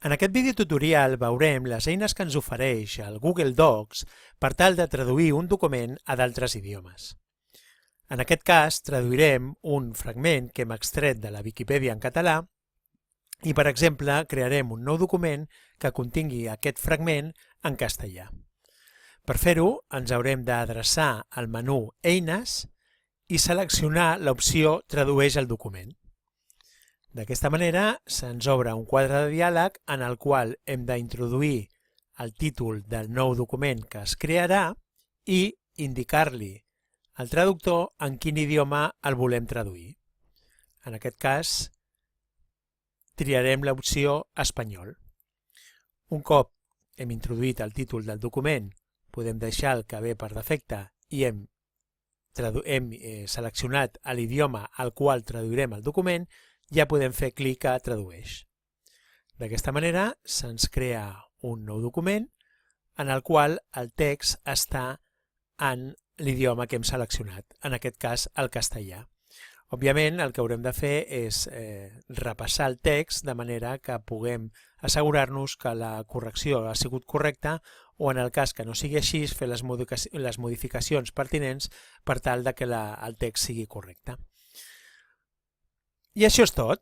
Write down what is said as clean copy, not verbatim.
En aquest videotutorial veurem les eines que ens ofereix el Google Docs per tal de traduir un document a d'altres idiomes. En aquest cas, traduirem un fragment que hem extret de la Viquipèdia en català i, per exemple, crearem un nou document que contingui aquest fragment en castellà. Per fer-ho, ens haurem d'adreçar al menú Eines i seleccionar l'opció Tradueix el document. D'aquesta manera se'ns obre un quadre de diàleg en el qual hem d'introduir el títol del nou document que es crearà i indicar-li al traductor en quin idioma el volem traduir. En aquest cas, triarem l'opció Espanyol. Un cop hem introduït el títol del document, podem deixar el que ve per defecte i hem seleccionat l'idioma al qual traduirem el document, ja podem fer clic a Tradueix. D'aquesta manera se'ns crea un nou document en el qual el text està en l'idioma que hem seleccionat, en aquest cas el castellà. Òbviament el que haurem de fer és repassar el text de manera que puguem assegurar-nos que la correcció ha sigut correcta o en el cas que no sigui així fer les modificacions pertinents per tal de que el text sigui correcte. I això és tot.